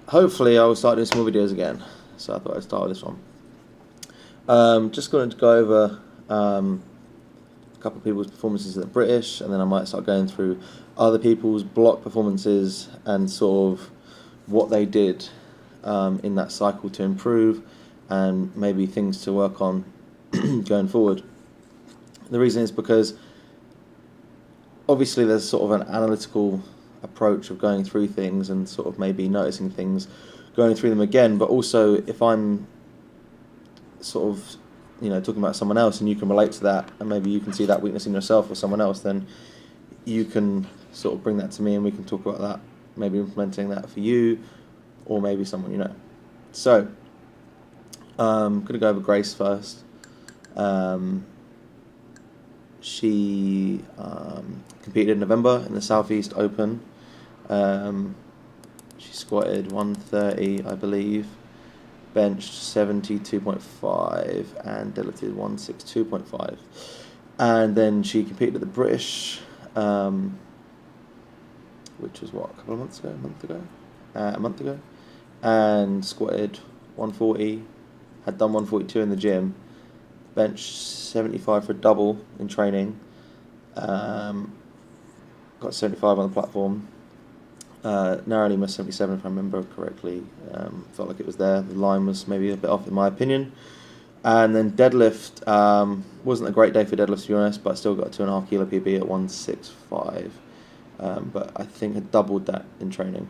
hopefully I will start doing some more videos again. So I thought I'd start with this one. Just going to go over a couple of people's performances at the British, and then I might start going through other people's block performances and sort of what they did in that cycle to improve, and maybe things to work on going forward. The reason is because obviously there's sort of an analytical approach of going through things and sort of maybe noticing things, going through them again, but also if I'm sort of talking about someone else and you can relate to that, and maybe you can see that weakness in yourself or someone else, then you can sort of bring that to me and we can talk about that, maybe implementing that for you or maybe someone you know. So I'm going to go over Grace first. She competed in November in the Southeast Open. She squatted 130, I believe, benched 72.5 and deadlifted 162.5. And then she competed at the British, which was what, a month ago, and squatted 140, had done 142 in the gym, benched 75 for a double in training, got 75 on the platform, narrowly missed 77 if I remember correctly. Felt like it was there. The line was maybe a bit off in my opinion. And then deadlift, wasn't a great day for deadlift to be honest, but I still got a 2.5 kilo PB at 165. But I think I doubled that in training.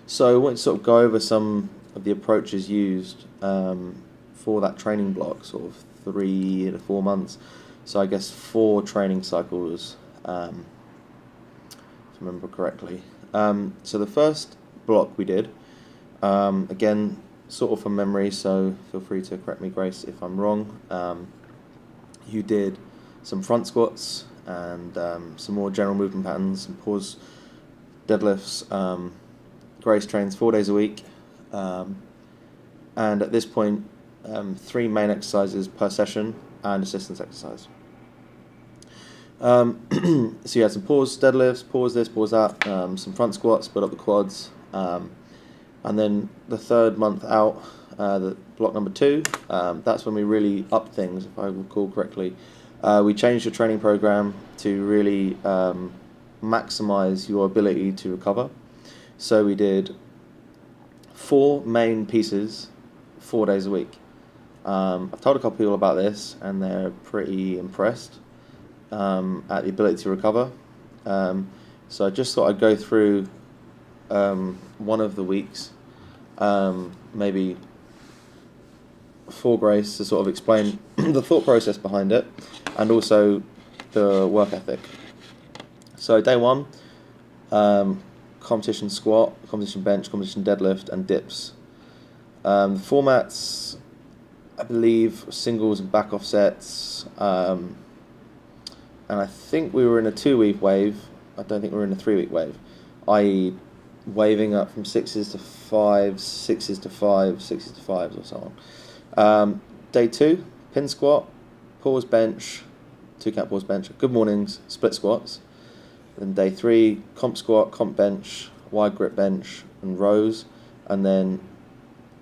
So I want to sort of go over some of the approaches used for that training block, sort of 3 to 4 months. So I guess 4 training cycles, if I remember correctly. So the first block we did, again, sort of from memory, so feel free to correct me, Grace, if I'm wrong. You did some front squats and some more general movement patterns, some pause deadlifts. Grace trains 4 days a week, and at this point, 3 main exercises per session and assistance exercise. So you had some pause deadlifts, pause this, pause that, some front squats, build up the quads, and then the third month out, the block number 2, that's when we really upped things, if I recall correctly. We changed your training program to really maximize your ability to recover. So we did 4 main pieces, 4 days a week. I've told a couple people about this and they're pretty impressed at the ability to recover. So I just thought I'd go through one of the weeks, maybe for Grace, to sort of explain the thought process behind it and also the work ethic. So day 1, competition squat, competition bench, competition deadlift, and dips. The formats, I believe, singles and back offsets, and I think we were in a 2-week wave. I don't think we were in a 3-week wave, i.e. waving up from 6s to 5s, 6s to 5s, 6s to 5s, or so on. Day 2, pin squat, pause bench, 2 count pause bench, good mornings, split squats. Then day 3, comp squat, comp bench, wide grip bench, and rows. And then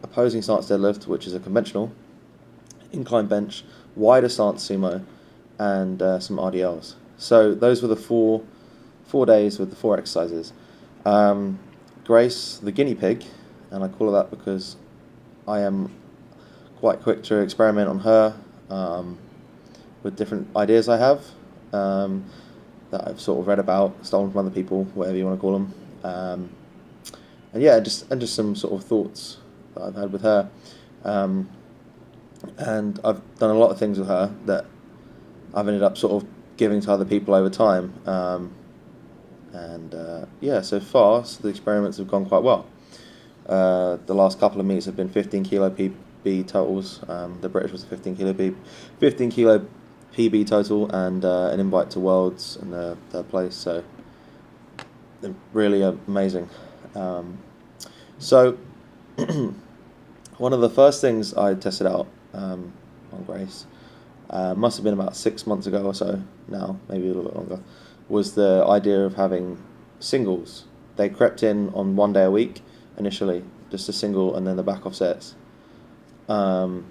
opposing stance deadlift, which is a conventional, incline bench, wider stance sumo, and some RDLs. So those were the four days with the 4 exercises. Grace, the guinea pig, and I call her that because I am quite quick to experiment on her with different ideas I have that I've sort of read about, stolen from other people, whatever you want to call them. And yeah, just some sort of thoughts that I've had with her. And I've done a lot of things with her that I've ended up sort of giving to other people over time. Yeah, so far, the experiments have gone quite well. The last couple of meets have been 15 kilo PB totals. The British was a 15 kilo PB total, and an invite to Worlds in the third place. So they're really amazing. So one of the first things I tested out on Grace, must have been about 6 months ago or so now, maybe a little bit longer, was the idea of having singles they crept in on 1 day a week initially, just a single and then the back offsets. That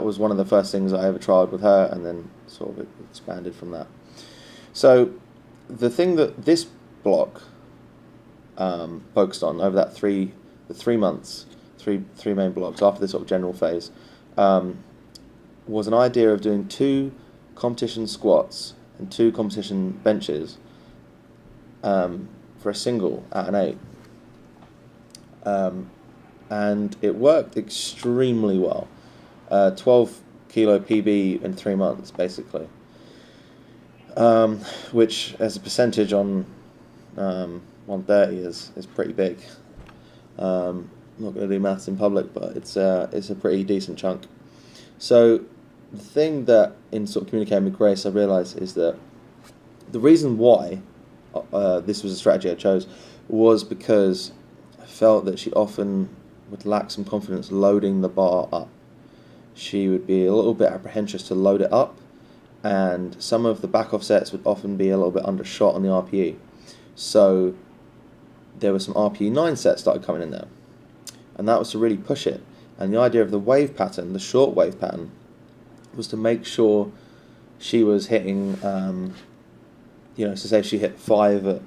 was one of the first things I ever tried with her, and then sort of expanded from that. So the thing that this block focused on over that 3 months, three main blocks after this sort of general phase, was an idea of doing 2 competition squats and 2 competition benches for a single at an 8. And it worked extremely well. 12 kilo PB in 3 months, basically. Which, as a percentage on 130, is pretty big. I'm not going to do maths in public, but it's a pretty decent chunk. So the thing that, in sort of communicating with Grace, I realised is that the reason why this was a strategy I chose was because I felt that she often would lack some confidence loading the bar up. She would be a little bit apprehensive to load it up, and some of the back offsets would often be a little bit undershot on the RPE. So there were some RPE 9 sets started coming in there, and that was to really push it. And the idea of the wave pattern, the short wave pattern, was to make sure she was hitting, so say if she hit 5 at,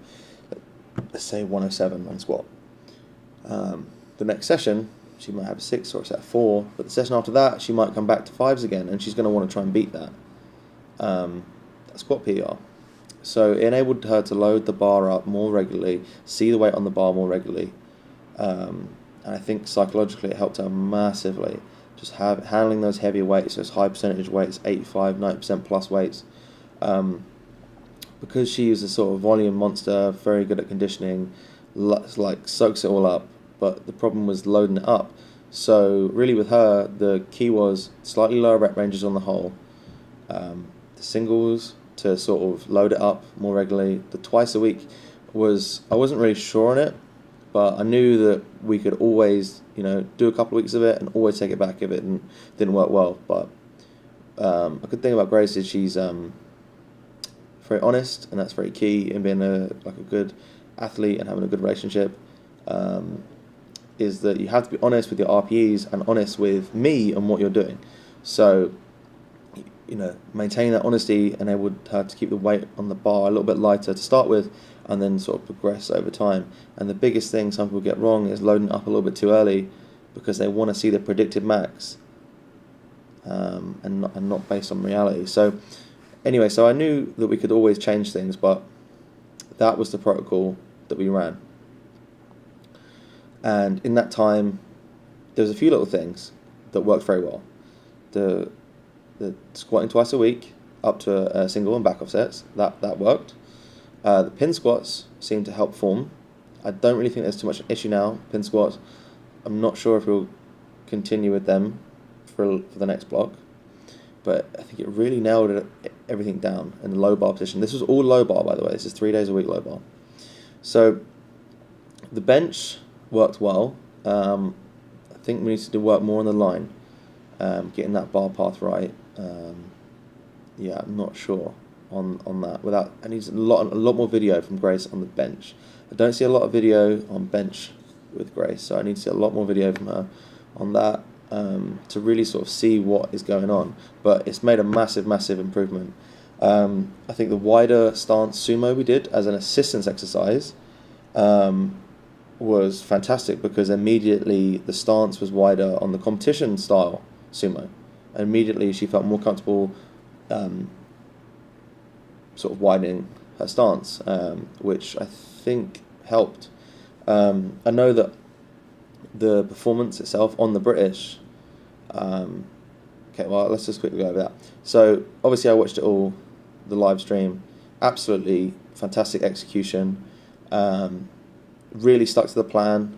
let's say, 107 on squat. The next session, she might have a 6 or a set of 4, but the session after that, she might come back to 5s again, and she's going to want to try and beat that squat PR. So it enabled her to load the bar up more regularly, see the weight on the bar more regularly, and I think psychologically it helped her massively. Just handling those heavier weights, those high percentage weights, 85, 90% plus weights, because she is a sort of volume monster, very good at conditioning, like soaks it all up. But the problem was loading it up. So really with her, the key was slightly lower rep ranges on the whole, the singles to sort of load it up more regularly. The twice a week I wasn't really sure on it, but I knew that we could always, do a couple of weeks of it and always take it back if it didn't work well. But a good thing about Grace is she's very honest, and that's very key in being a good athlete and having a good relationship. Is that you have to be honest with your RPEs and honest with me and what you're doing. So, maintaining that honesty enabled her to keep the weight on the bar a little bit lighter to start with, and then sort of progress over time. And the biggest thing some people get wrong is loading up a little bit too early, because they want to see the predicted max, and not based on reality. So anyway, so I knew that we could always change things, but that was the protocol that we ran. And in that time, there was a few little things that worked very well. The squatting twice a week, up to a single and back offsets, that worked. The pin squats seemed to help form. I don't really think there's too much an issue now, pin squats. I'm not sure if we'll continue with them for the next block. But I think it really nailed everything down in the low bar position. This was all low bar, by the way. This is 3 days a week low bar. So the bench worked well. I think we need to work more on the line, getting that bar path right. I'm not sure on that. I need a lot more video from Grace on the bench. I don't see a lot of video on bench with Grace, so I need to see a lot more video from her on that to really sort of see what is going on. But it's made a massive improvement. I think the wider stance sumo we did as an assistance exercise was fantastic, because immediately the stance was wider on the competition style sumo, and immediately she felt more comfortable sort of widening her stance, which I think helped. I know that the performance itself on the British, let's just quickly go over that. So obviously I watched it all, the live stream, absolutely fantastic execution, really stuck to the plan,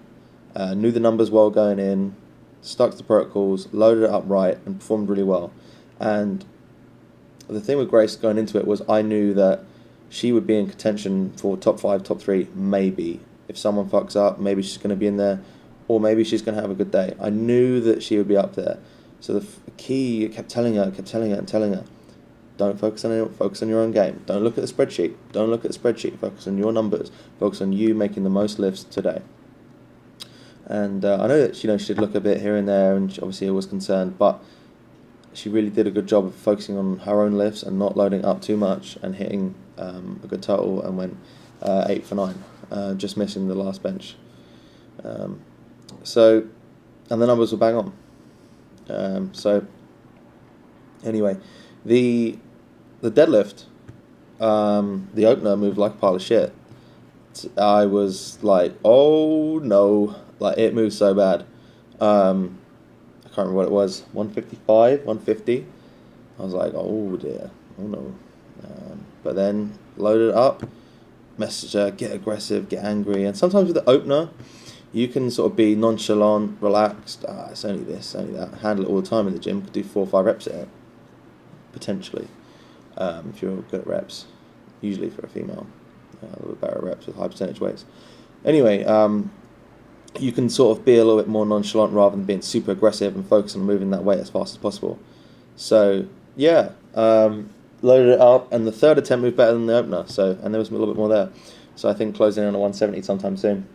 knew the numbers well going in, stuck to the protocols, loaded it up right, and performed really well. And the thing with Grace going into it was I knew that she would be in contention for top 5, top 3, maybe. If someone fucks up, maybe she's going to be in there, or maybe she's going to have a good day. I knew that she would be up there. So the key, I kept telling her, Don't focus on it. Focus on your own game. Don't look at the spreadsheet. Don't look at the spreadsheet. Focus on your numbers. Focus on you making the most lifts today. And I know that she did look a bit here and there, and she obviously was concerned, but she really did a good job of focusing on her own lifts and not loading up too much and hitting a good total, and went 8 for 9, just missing the last bench. So, and the numbers were bang on. So, anyway, the deadlift, the opener moved like a pile of shit. I was like, oh no, like it moved so bad. I can't remember what it was, 155, 150. I was like, oh dear, oh no. But then loaded it up, message her, get aggressive, get angry. And sometimes with the opener, you can sort of be nonchalant, relaxed. It's only this, only that. Handle it all the time in the gym. Could do 4 or 5 reps at it, potentially, if you're good at reps. Usually for a female, a little bit better reps with high percentage weights. Anyway, you can sort of be a little bit more nonchalant rather than being super aggressive and focus on moving that weight as fast as possible. So yeah, loaded it up, and the third attempt moved better than the opener. So, and there was a little bit more there. So I think closing in on a 170 sometime soon.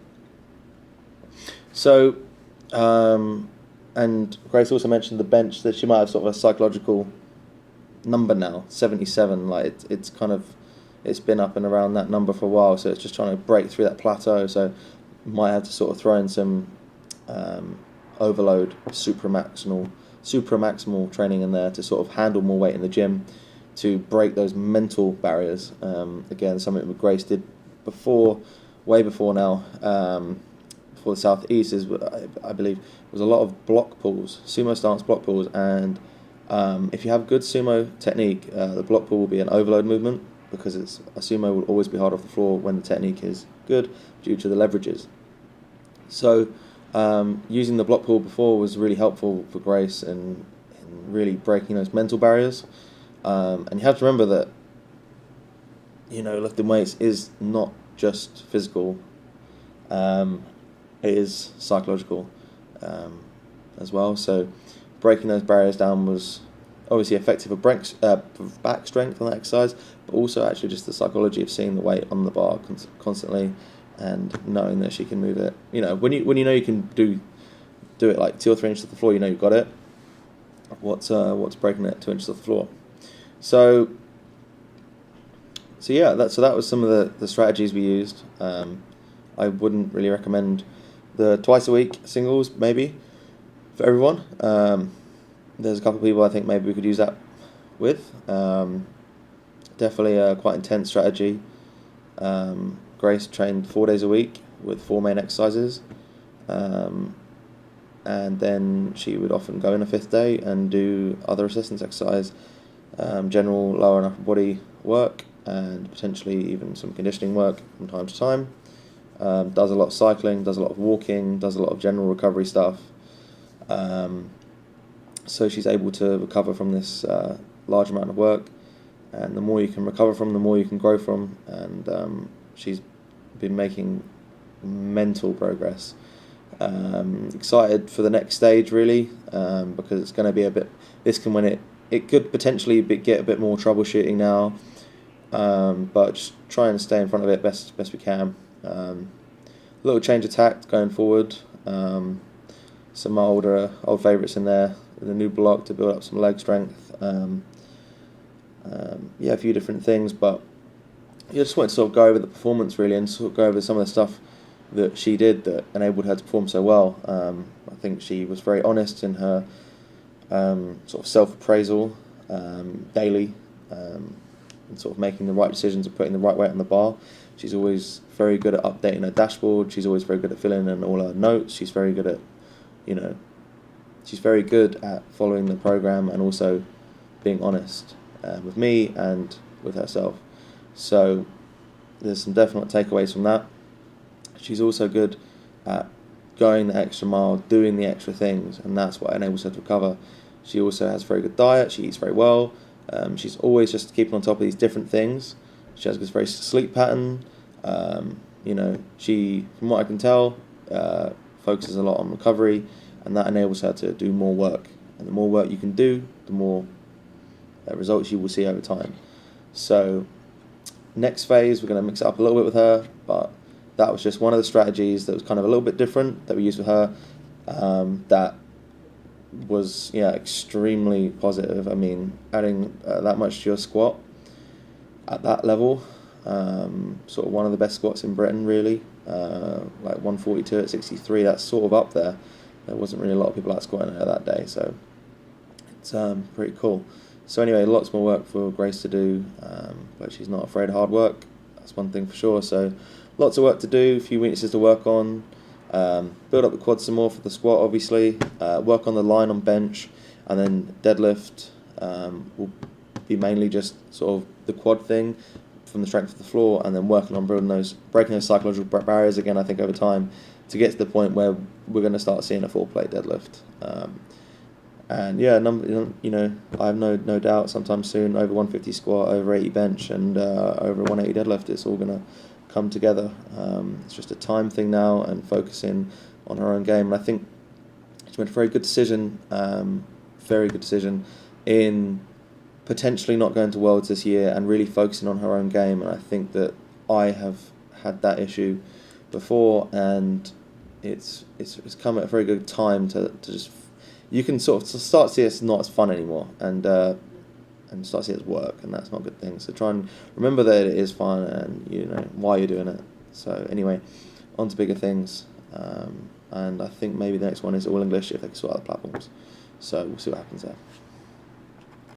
So, and Grace also mentioned the bench, that she might have sort of a psychological number now, 77. Like it's kind of, it's been up and around that number for a while. So it's just trying to break through that plateau. So might have to sort of throw in some overload, supramaximal training in there to sort of handle more weight in the gym, to break those mental barriers. Again, something that Grace did before, way before now, before the Southeast, is I believe was a lot of block pulls, sumo stance block pulls, and if you have good sumo technique, the block pull will be an overload movement, because a sumo will always be hard off the floor when the technique is good due to the leverages. So using the block pull before was really helpful for Grace in really breaking those mental barriers. And you have to remember that, lifting weights is not just physical, it is psychological as well. So breaking those barriers down was obviously effective for back strength on that exercise, but also actually just the psychology of seeing the weight on the bar constantly and knowing that she can move it. When you know you can do it like 2 or 3 inches off the floor, you've got it. What's breaking it 2 inches off the floor? So yeah, that was some of the strategies we used. I wouldn't really recommend the twice a week singles, maybe, for everyone. There's a couple of people I think maybe we could use that with. Definitely a quite intense strategy. Grace trained 4 days a week with 4 main exercises. And then she would often go in a 5th day and do other assistance exercise, general lower and upper body work, and potentially even some conditioning work from time to time. Does a lot of cycling, does a lot of walking, does a lot of general recovery stuff. So she's able to recover from this large amount of work, and the more you can recover from, the more you can grow from, and she's been making mental progress. Excited for the next stage, really, because it's going to be it could potentially get a bit more troubleshooting now, but just try and stay in front of it best we can. Little change of tact going forward. Some old favourites in there, the new block to build up some leg strength. A few different things, but just wanted to sort of go over the performance really, and sort of go over some of the stuff that she did that enabled her to perform so well. I think she was very honest in her sort of self-appraisal daily, and sort of making the right decisions and putting the right weight on the bar. She's always very good at updating her dashboard. She's always very good at filling in all her notes. She's very good at, she's very good at following the program and also being honest with me and with herself. So there's some definite takeaways from that. She's also good at going the extra mile, doing the extra things, and that's what enables her to recover. She also has a very good diet. She eats very well. She's always just keeping on top of these different things. She has this very sleep pattern. She, from what I can tell, focuses a lot on recovery, and that enables her to do more work. And the more work you can do, the more results you will see over time. So next phase, we're going to mix it up a little bit with her, but that was just one of the strategies that was kind of a little bit different that we used with her. That was extremely positive. I mean, adding that much to your squat at that level, sort of one of the best squats in Britain, really. Like 142 at 63, that's sort of up there. There wasn't really a lot of people out squatting her that day, so it's pretty cool. So anyway, lots more work for Grace to do, but she's not afraid of hard work. That's one thing for sure. So lots of work to do, a few weaknesses to work on. Build up the quad some more for the squat, obviously. Work on the line on bench, and then deadlift will be mainly just sort of the quad thing from the strength of the floor, and then working on breaking those psychological barriers again, I think, over time, to get to the point where we're going to start seeing a full plate deadlift. And I have no doubt sometime soon, over 150 squat, over 80 bench, and over 180 deadlift, it's all going to come together. It's just a time thing now, and focusing on her own game. And I think she made a very good decision in potentially not going to Worlds this year and really focusing on her own game. And I think that I have had that issue before, and it's come at a very good time to just, you can sort of start to see it's not as fun anymore, and start to see it as work, and that's not a good thing. So try and remember that it is fun, and why you're doing it. So anyway, on to bigger things, and I think maybe the next one is All English if they can sort out the platforms. So we'll see what happens there.